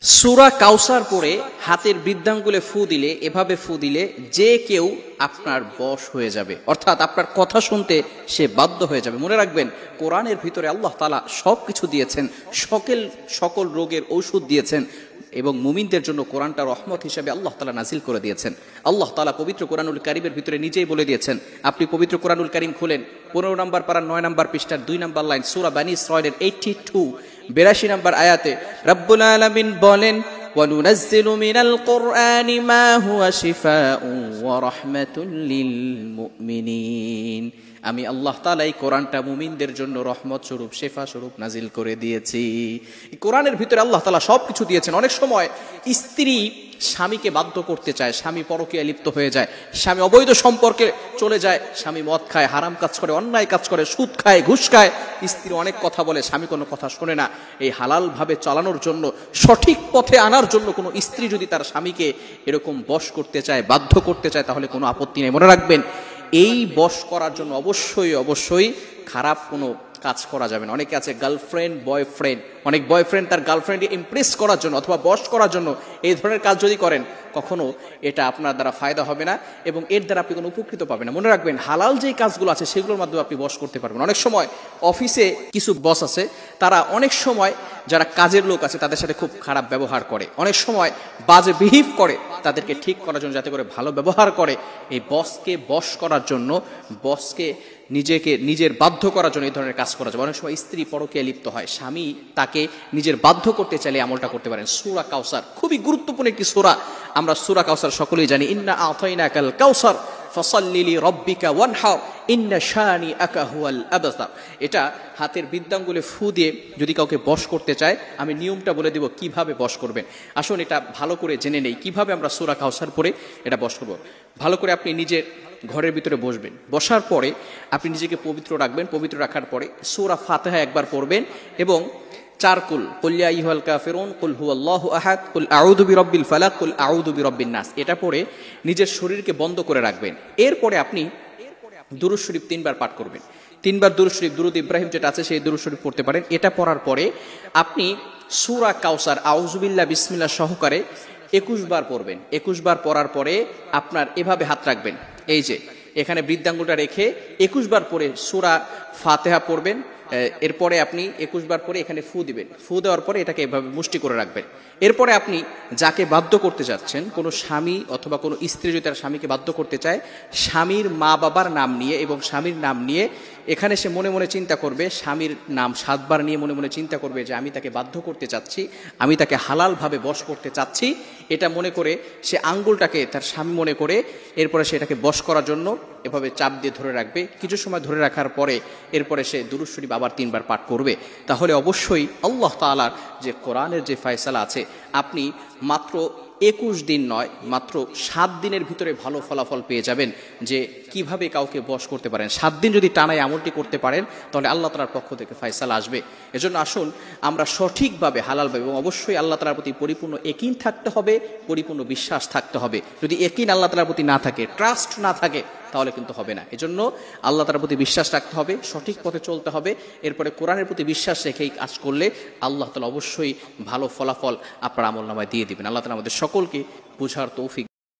সূরা কাউসার পড়ে হাতের বৃদ্ধাঙ্গুলে ফু দিলে, এভাবে ফু দিলে যে কেউ আপনার বশ হয়ে যাবে, অর্থাৎ আপনার কথা শুনতে সে বাধ্য হয়ে যাবে। মনে রাখবেন, কোরআনের ভিতরে আল্লাহ তাআলা সব কিছু দিয়েছেন, সকল রোগের ঔষধ দিয়েছেন এবং মুমিনদের জন্য কোরআনটা রহমত হিসেবে আল্লাহ তাআলা নাজিল করে দিয়েছেন। আল্লাহ তাআলা পবিত্র কোরআনুল কারীমের ভিতরে নিজেই বলে দিয়েছেন। আপনি পবিত্র কোরআনুল কারীম খুলেন, 15 নম্বর পারা 9 নম্বর পৃষ্ঠার 2 নম্বর লাইন, সূরা বানী ইসরাঈলের 82 নম্বর আয়াতে রব্বুল আলামিন বলেন, ওয়ানুনাজ্জিলু মিনাল কুরআনি মা হুয়া শিফাউন ওয়া রাহমাতুল লিল মুমিনিন। আমি আল্লাহ তাআলা এই কোরআনটা মুমিনদের জন্য রহমত স্বরূপ, শেফা স্বরূপ নাজিল করে দিয়েছি। এই কোরআনের ভিতরে আল্লাহ তাআলা সব কিছু দিয়েছেন। অনেক সময় স্ত্রী স্বামীকে বাধ্য করতে চায়, স্বামী পরকীয়ায় লিপ্ত হয়ে যায়, স্বামী অবৈধ সম্পর্কে চলে যায়, স্বামী মদ খায়, হারাম কাজ করে, অন্যায় কাজ করে, সুদ খায়, ঘুষ খায়, স্ত্রী অনেক কথা বলে, স্বামী কোনো কথা শোনে না। এই হালাল ভাবে চালানোর জন্য, সঠিক পথে আনার জন্য কোনো স্ত্রী যদি তার স্বামীকে এরকম বশ করতে চায়, বাধ্য করতে চায়, তাহলে কোনো আপত্তি নেই। মনে রাখবেন, এই বশ করার জন্য অবশ্যই খারাপ কোনো কাজ করা যাবে না। অনেকে আছে গার্লফ্রেন্ড বয়ফ্রেন্ড, অনেক বয়ফ্রেন্ড তার গার্লফ্রেন্ডকে ইমপ্রেস করার জন্য অথবা বশ করার জন্য এই ধরনের কাজ যদি করেন, কখনো এটা আপনার দ্বারা ফায়দা হবে না এবং এর দ্বারা আপনি কোনো উপকৃত পাবেন না। মনে রাখবেন, হালাল যেই কাজগুলো আছে সেগুলোর মাধ্যমে আপনি বশ করতে পারবেন। অনেক সময় অফিসে কিছু বস আছে, তারা অনেক সময় যারা কাজের লোক আছে তাদের সাথে খুব খারাপ ব্যবহার করে, অনেক সময় বাজে বিহেভ করে, তাদেরকে ঠিক করার জন্য, যাতে করে ভালো ব্যবহার করে। এই বসকে বশ করার জন্য, বসকে নিজের বাধ্য করার জন্য এই ধরনের কাজ করা যাবে। অনেক সময় স্ত্রী পরকীয়ায় লিপ্ত হয়, স্বামী তাকে নিজের বাধ্য করতে চাইলে আমলটা করতে পারেন। সূরা কাউসার খুবই গুরুত্বপূর্ণ একটি সূরা। আমরা সূরা কাউসার সকলেই জানি, ইন্না আতাইনাকাল কাউসার ফাসাল্লি লিরাব্বিকা ওয়ানহার ইন্না শানিআকা হুয়াল আবতার। এটা হাতের বৃদ্ধাঙ্গুলে ফু দিয়ে যদি কাউকে বশ করতে চায়, আমি নিয়মটা বলে দেব কিভাবে বশ করবেন। আসুন এটা ভালো করে জেনে নেই, কিভাবে আমরা সূরা কাউসার পড়ে এটা বশ করব। ভালো করে আপনি নিজের ঘরের ভিতরে বসবেন, বসার পরে আপনি নিজেকে পবিত্র রাখবেন। পবিত্র রাখার পরে সূরা ফাতিহা একবার পড়বেন এবং 4 কুল, কুল ইয়া আইয়ুহাল কাফিরুন, কুল হুয়াল্লাহু আহাদ, কুল আউযু বিরাব্বিল ফালাক, কুল আউযু বিরাব্বিন নাস, এটা পড়ে নিজের শরীরকে বন্ধ করে রাখবেন। এরপরে আপনি দুরূদ শরীফ 3 বার পাঠ করবেন। 3 বার দুরূদ শরীফ, দুরূদ ইব্রাহিম যেটা আছে সেই দুরূদ শরীফ পড়তে পারেন। এটা পড়ার পরে আপনি সূরা কাউসার আউযু বিল্লাহ বিসমিল্লাহ সহকারে 21 বার পড়বেন। 21 বার পড়ার পরে আপনার এভাবে হাত রাখবেন, এই যে এখানে বৃদ্ধাঙ্গুলটা রেখে 21 বার পরে সূরা ফাতিহা পড়বেন। এরপরে আপনি 21 বার পরে এখানে ফু দিবেন। ফু দেওয়ার পরে এটাকে এভাবে মুষ্টি করে রাখবেন। এরপরে আপনি যাকে বাধ্য করতে যাচ্ছেন, কোনো স্বামী অথবা কোনো স্ত্রী যদি তার স্বামীকে বাধ্য করতে চায়, স্বামীর মা বাবার নাম নিয়ে এবং স্বামীর নাম নিয়ে এখানে সে মনে মনে চিন্তা করবে, স্বামীর নাম 7 বার নিয়ে মনে মনে চিন্তা করবে যে আমি তাকে বাধ্য করতে চাচ্ছি, আমি তাকে হালালভাবে বশ করতে চাচ্ছি। এটা মনে করে সে আঙ্গুলটাকে তার স্বামী মনে করে এরপরে সেটাকে বশ করার জন্য এভাবে চাপ দিয়ে ধরে রাখবে। কিছু সময় ধরে রাখার পরে এরপরে সে দুরূদ শরীফ আবার 3 বার পাঠ করবে। তাহলে অবশ্যই আল্লাহ তাআলার যে কোরআনের যে ফয়সালা আছে, আপনি মাত্র 21 দিন নয়, মাত্র 7 দিনের ভিতরে ভালো ফলাফল পেয়ে যাবেন যে কিভাবে কাউকে বশ করতে পারেন। 7 দিন যদি টানায় আমলটি করতে পারেন, তাহলে আল্লাহ তাআলার পক্ষ থেকে ফয়সালা আসবে। এজন্য আসুন আমরা সঠিকভাবে, হালালভাবে, এবং অবশ্যই আল্লাহ তাআলার প্রতি পরিপূর্ণ ইয়াকিন থাকতে হবে, পরিপূর্ণ বিশ্বাস থাকতে হবে। যদি ইয়াকিন আল্লাহ তাআলার প্রতি না থাকে, ট্রাস্ট না থাকে, তাহলে কিন্তু হবে না। এজন্য আল্লাহ তাআলার প্রতি বিশ্বাস রাখতে হবে, সঠিক পথে চলতে হবে। এরপরে কোরআনের প্রতি বিশ্বাস রেখেই কাজ করলে আল্লাহ তাআলা অবশ্যই ভালো ফলাফল আপনার আমলনামায় দিয়ে দিবেন। আল্লাহ তাআলা আমাদের সকলকে বুঝার তৌফিক